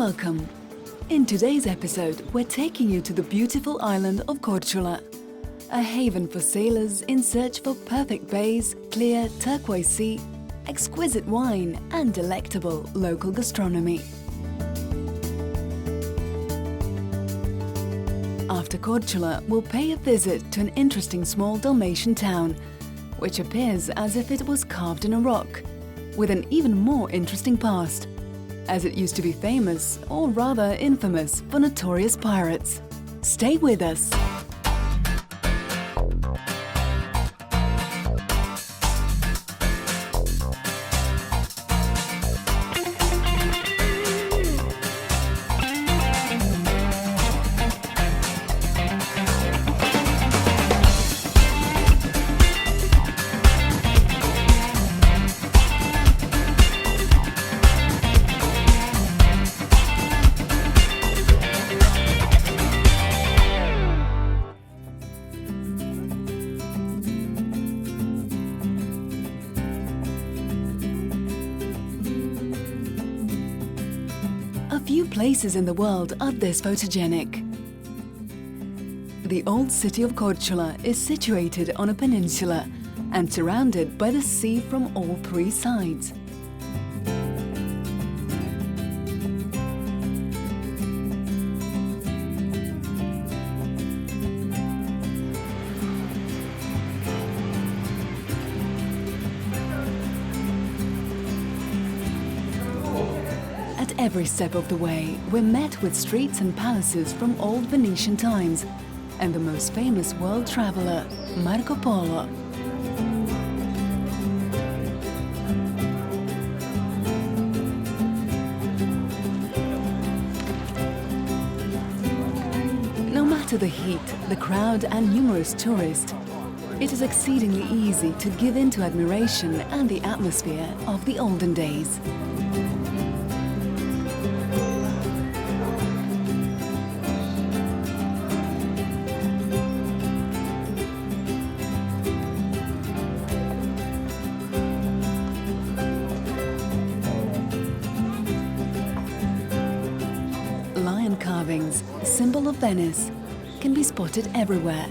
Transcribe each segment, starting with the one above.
Welcome! In today's episode, we're taking you to the beautiful island of Korčula, a haven for sailors in search for perfect bays, clear turquoise sea, exquisite wine and delectable local gastronomy. After Korčula, we'll pay a visit to an interesting small Dalmatian town, which appears as if it was carved in a rock, with an even more interesting past, as it used to be famous, or rather infamous, for notorious pirates. Stay with us! Few places in the world are this photogenic. The old city of Korčula is situated on a peninsula and surrounded by the sea from all three sides. At every step of the way, we're met with streets and palaces from old Venetian times and the most famous world traveler, Marco Polo. No matter the heat, the crowd and numerous tourists, it is exceedingly easy to give in to admiration and the atmosphere of the olden days. Lion carvings, symbol of Venice, can be spotted everywhere.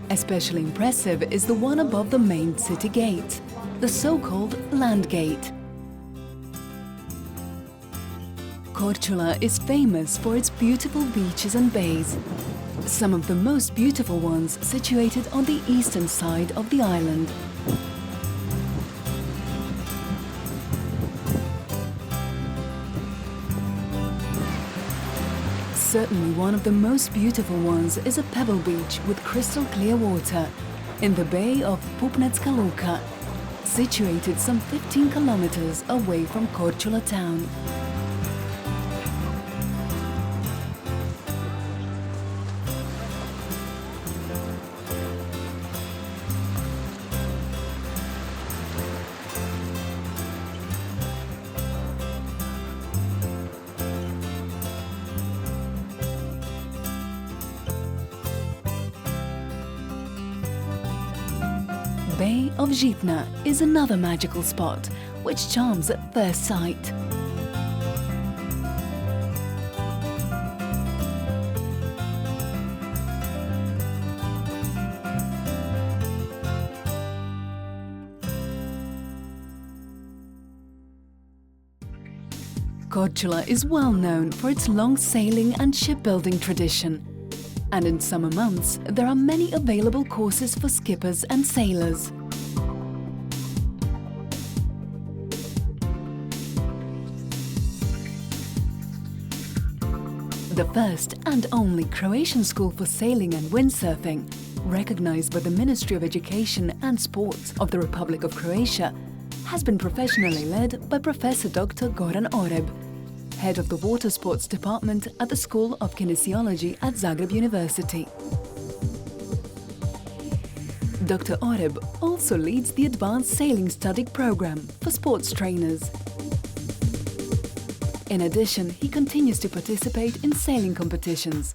Especially impressive is the one above the main city gate, the so-called Land Gate. Korčula is famous for its beautiful beaches and bays, some of the most beautiful ones situated on the eastern side of the island. Certainly one of the most beautiful ones is a pebble beach with crystal clear water in the bay of Pupnecka Luka, situated some 15 kilometers away from Korčula town. Bay of Žitna is another magical spot, which charms at first sight. Korčula is well known for its long sailing and shipbuilding tradition. And in summer months, there are many available courses for skippers and sailors. The first and only Croatian school for sailing and windsurfing, recognized by the Ministry of Education and Sports of the Republic of Croatia, has been professionally led by Professor Dr. Goran Oreb, head of the Water Sports Department at the School of Kinesiology at Zagreb University. Dr. Oreb also leads the Advanced Sailing Study program for sports trainers. In addition, he continues to participate in sailing competitions,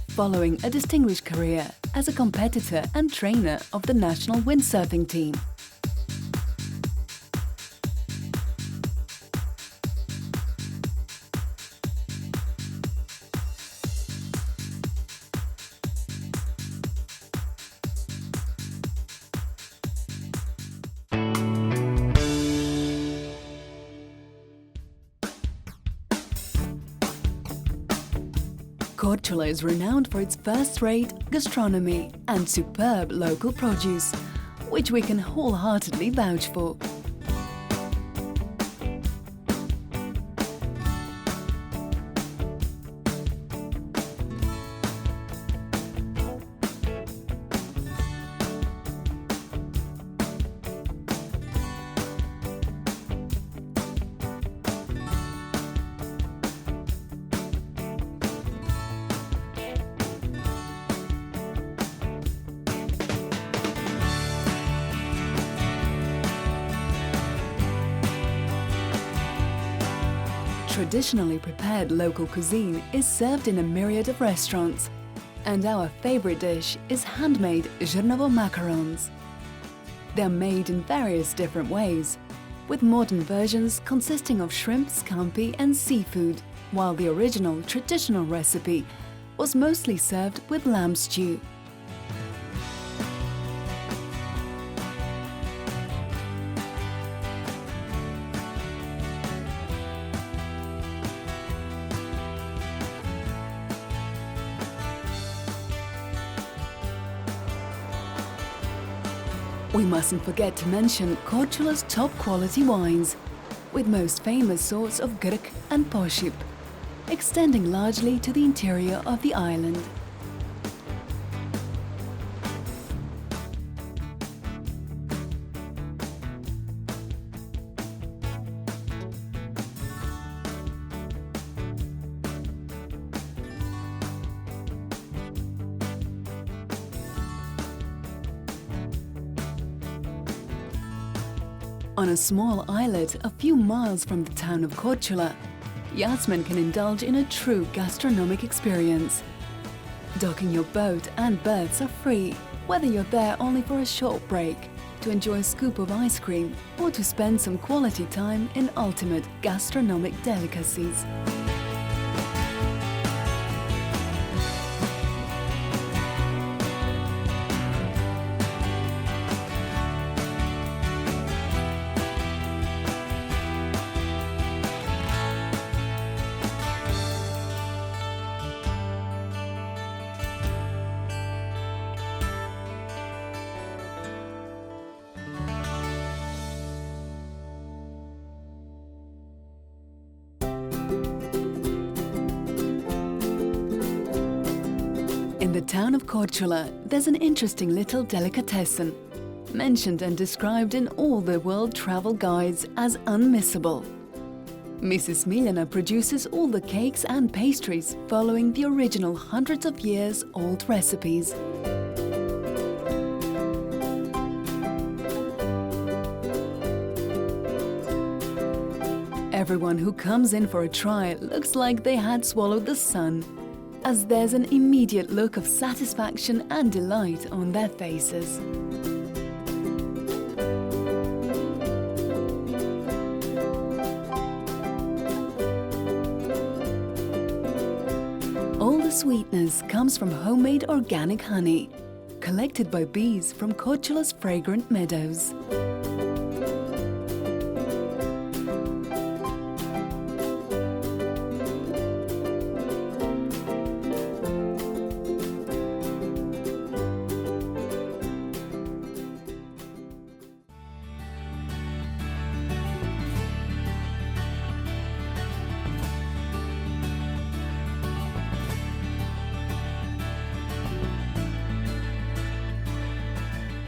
following a distinguished career as a competitor and trainer of the national windsurfing team. Korčula is renowned for its first-rate gastronomy and superb local produce, which we can wholeheartedly vouch for. Traditionally prepared local cuisine is served in a myriad of restaurants, and our favorite dish is handmade zrnovo macarons. They are made in various different ways, with modern versions consisting of shrimp, scampi and seafood, while the original traditional recipe was mostly served with lamb stew. We mustn't forget to mention Korčula's top quality wines, with most famous sorts of Grk and Pošip, extending largely to the interior of the island. On a small islet a few miles from the town of Korčula, yachtsmen can indulge in a true gastronomic experience. Docking your boat and berths are free, whether you're there only for a short break, to enjoy a scoop of ice cream, or to spend some quality time in ultimate gastronomic delicacies. In the town of Korčula, there's an interesting little delicatessen, mentioned and described in all the world travel guides as unmissable. Mrs. Smiljana produces all the cakes and pastries following the original hundreds of years old recipes. Everyone who comes in for a try looks like they had swallowed the sun, as there's an immediate look of satisfaction and delight on their faces. All the sweetness comes from homemade organic honey, collected by bees from Korčula's fragrant meadows.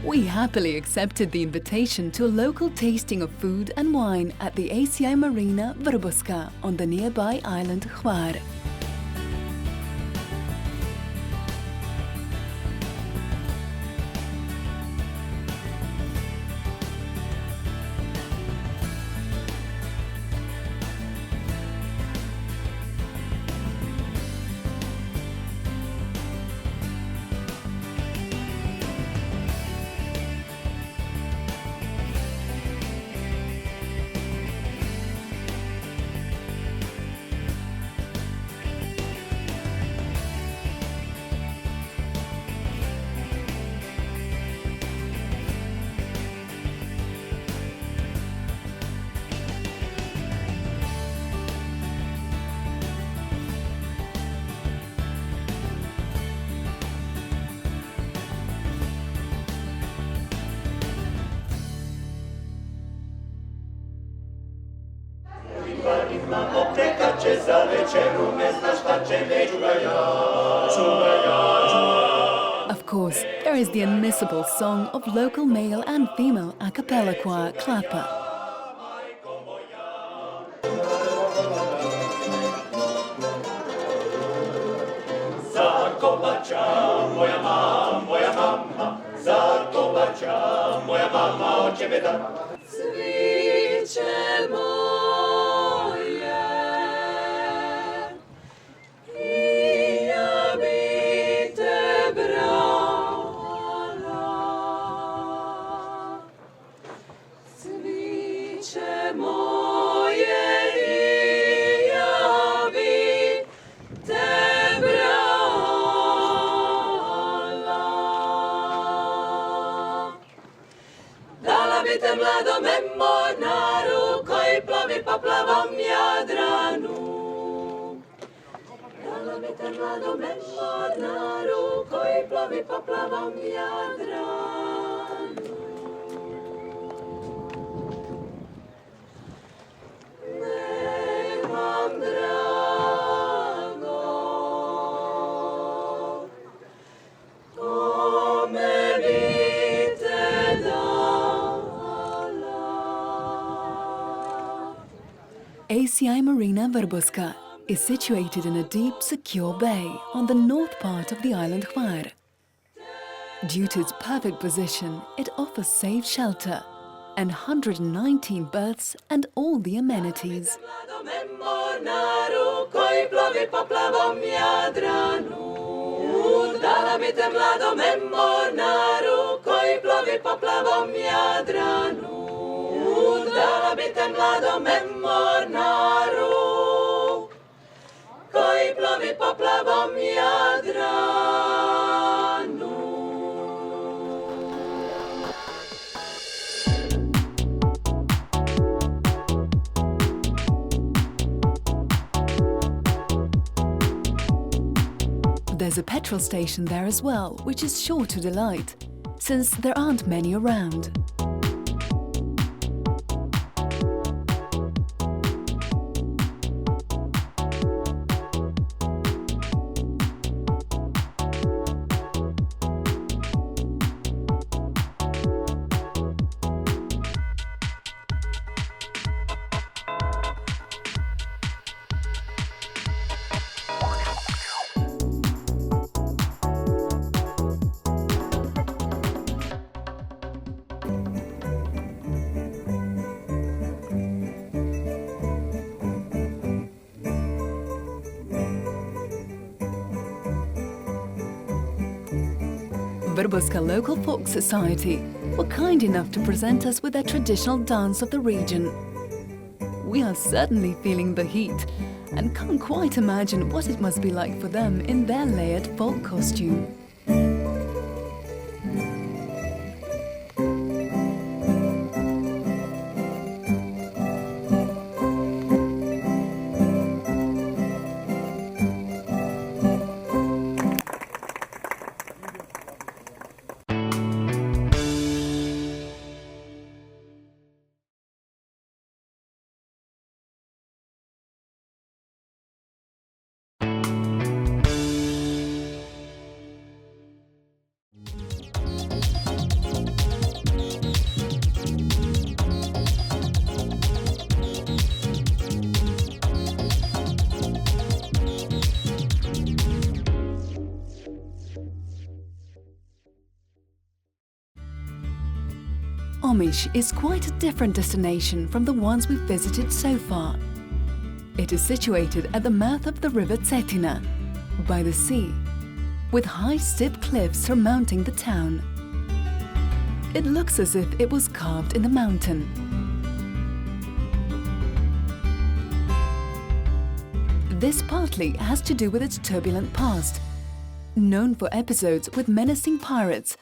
We happily accepted the invitation to a local tasting of food and wine at the ACI Marina Vrboska on the nearby island Hvar. Of course, there is the unmissable song of local male and female a cappella choir Klapa. Moja mama, zakovača, moja mama od ciebie da. Cviće moje, i ja bi te brala. Cviće moje, i ja bi te brala. Te mladome mornaru koji plovi po plavom Jadranu. Dala bi te mladome mornaru koji plovi po plavom Jadranu. Nemam drago, kome bi te ACI Marina Vrboska is situated in a deep, secure bay on the north part of the island Hvar. Due to its perfect position, it offers safe shelter and 119 berths and all the amenities. Dala bi te mladome mornaru koji plovi po plavom Jadranu. There's a petrol station there as well, which is sure to delight, since there aren't many around. Vrboska Local Folk Society were kind enough to present us with their traditional dance of the region. We are certainly feeling the heat and can't quite imagine what it must be like for them in their layered folk costume. Omiš is quite a different destination from the ones we've visited so far. It is situated at the mouth of the river Cetina, by the sea, with high steep cliffs surmounting the town. It looks as if it was carved in the mountain. This partly has to do with its turbulent past, known for episodes with menacing pirates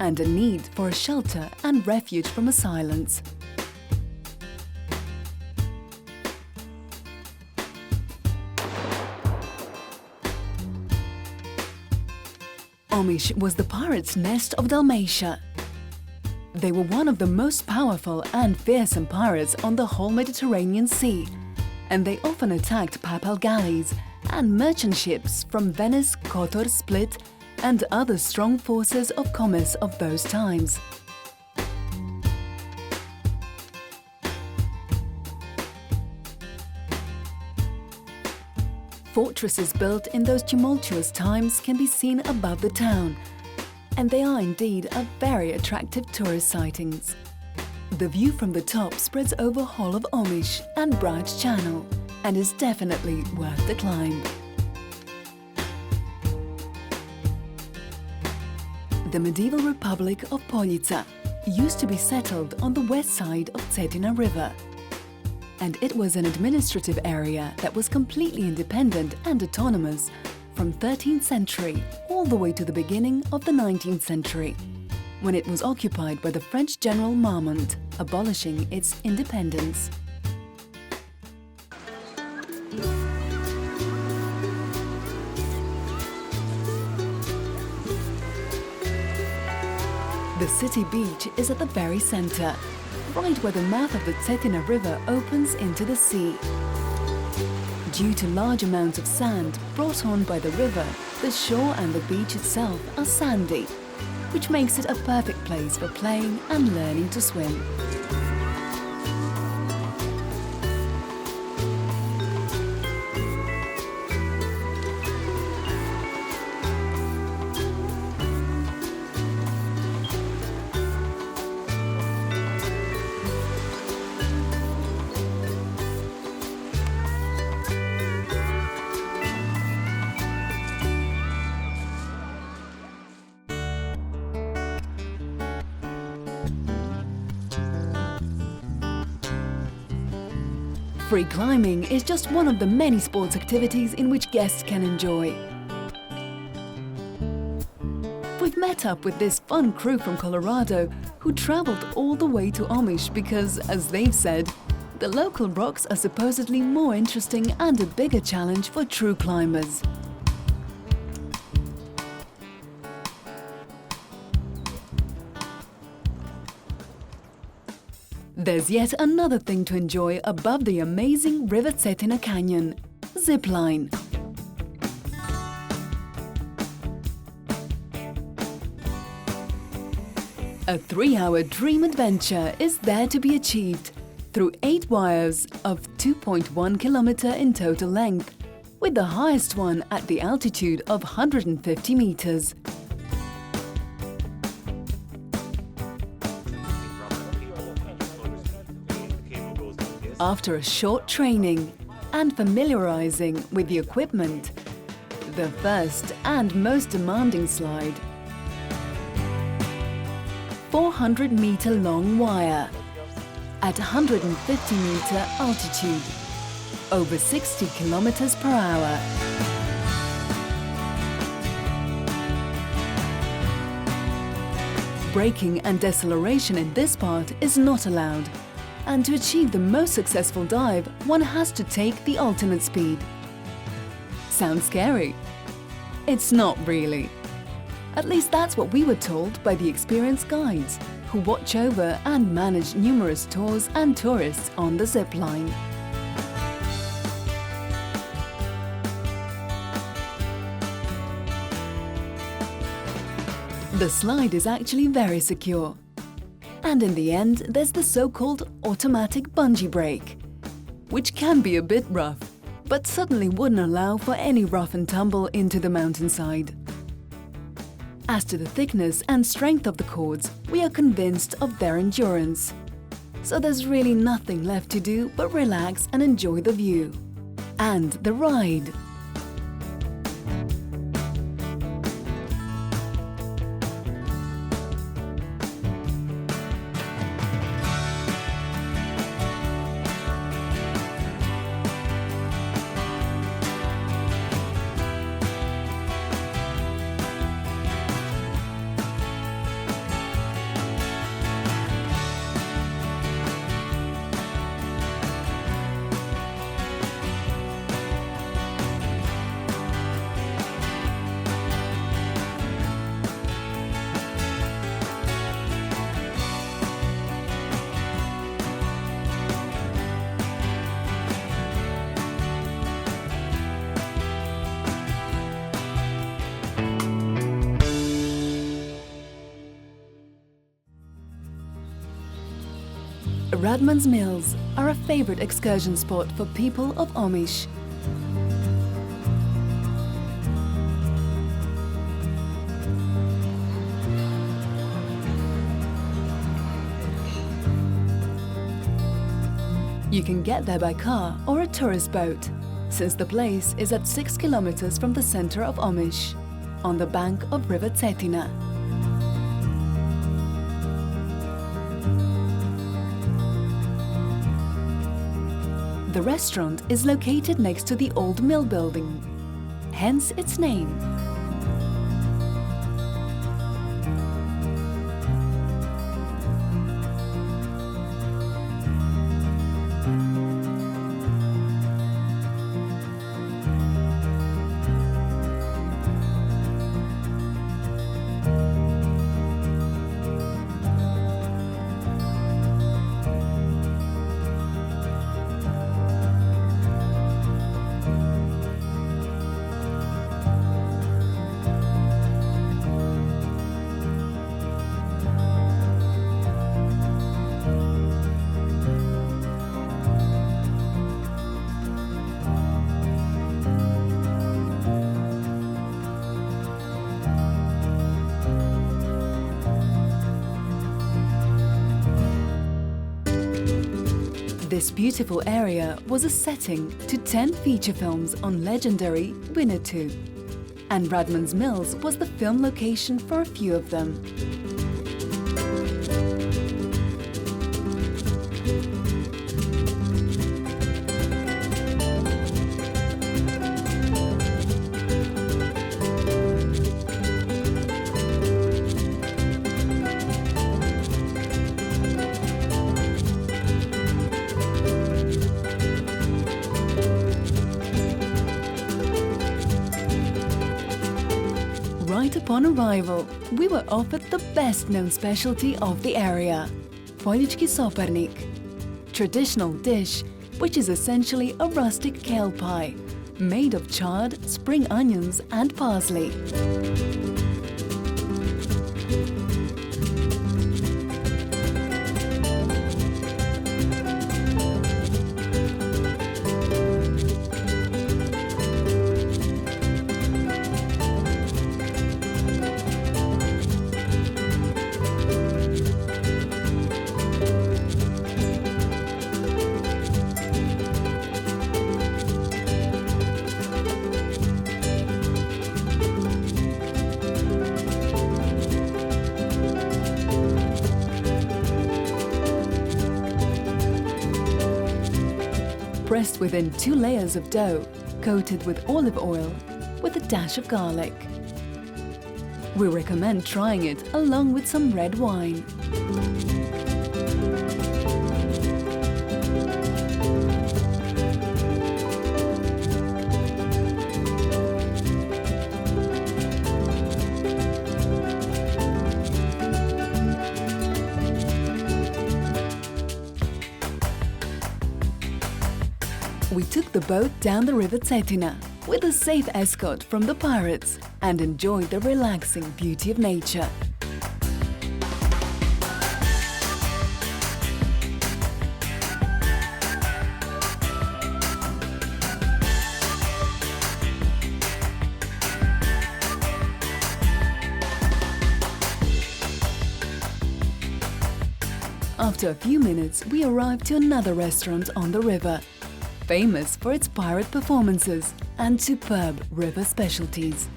and a need for a shelter and refuge from assailants. Omiš was the pirates' nest of Dalmatia. They were one of the most powerful and fearsome pirates on the whole Mediterranean Sea, and they often attacked papal galleys and merchant ships from Venice, Kotor, Split, and other strong forces of commerce of those times. Fortresses built in those tumultuous times can be seen above the town, and they are indeed a very attractive tourist sightings. The view from the top spreads over whole of Omiš and Brač Channel, and is definitely worth the climb. The medieval republic of Poljica used to be settled on the west side of Cetina River, and it was an administrative area that was completely independent and autonomous from 13th century all the way to the beginning of the 19th century, when it was occupied by the French General Marmont, abolishing its independence. The city beach is at the very center, right where the mouth of the Cetina River opens into the sea. Due to large amounts of sand brought on by the river, the shore and the beach itself are sandy, which makes it a perfect place for playing and learning to swim. Free climbing is just one of the many sports activities in which guests can enjoy. We've met up with this fun crew from Colorado who traveled all the way to Omiš because, as they've said, the local rocks are supposedly more interesting and a bigger challenge for true climbers. There's yet another thing to enjoy above the amazing River Cetina Canyon: zipline. A 3-hour dream adventure is there to be achieved through 8 wires of 2.1 kilometer in total length, with the highest one at the altitude of 150 meters. After a short training and familiarizing with the equipment, the first and most demanding slide, 400-meter long wire at 150-meter altitude, over 60 kilometers per hour. Braking and deceleration in this part is not allowed, and to achieve the most successful dive, one has to take the alternate speed. Sounds scary? It's not really. At least that's what we were told by the experienced guides, who watch over and manage numerous tours and tourists on the zip line. The slide is actually very secure. And in the end, there's the so-called automatic bungee brake, which can be a bit rough, but certainly wouldn't allow for any rough and tumble into the mountainside. As to the thickness and strength of the cords, we are convinced of their endurance. So there's really nothing left to do but relax and enjoy the view. And the ride. Radman's Mills are a favorite excursion spot for people of Omiš. You can get there by car or a tourist boat, since the place is at 6 kilometers from the center of Omiš, on the bank of River Cetina. The restaurant is located next to the old mill building, hence its name. This beautiful area was a setting to 10 feature films on legendary Ep02, and Radman's Mills was the film location for a few of them. Right upon arrival, we were offered the best-known specialty of the area, Poljički soparnik, traditional dish which is essentially a rustic kale pie, made of charred spring onions and parsley. Pressed within 2 layers of dough, coated with olive oil, with a dash of garlic. We recommend trying it along with some red wine. We took the boat down the River Cetina with a safe escort from the pirates and enjoyed the relaxing beauty of nature. After a few minutes, we arrived to another restaurant on the river, famous for its pirate performances and superb river specialties.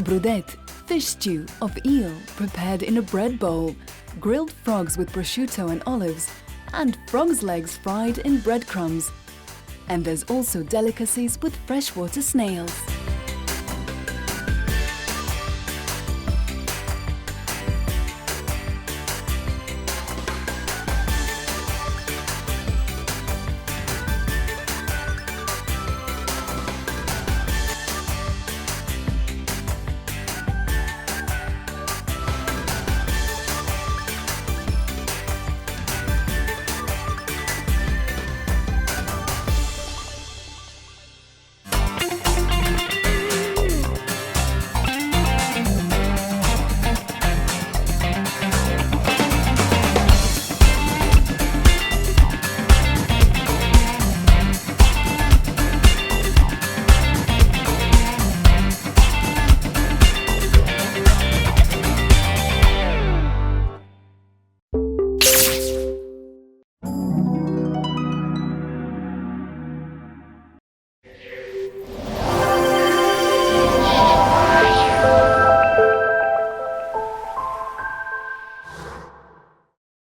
Brudet, fish stew of eel prepared in a bread bowl, grilled frogs with prosciutto and olives, and frogs' legs fried in breadcrumbs. And there's also delicacies with freshwater snails.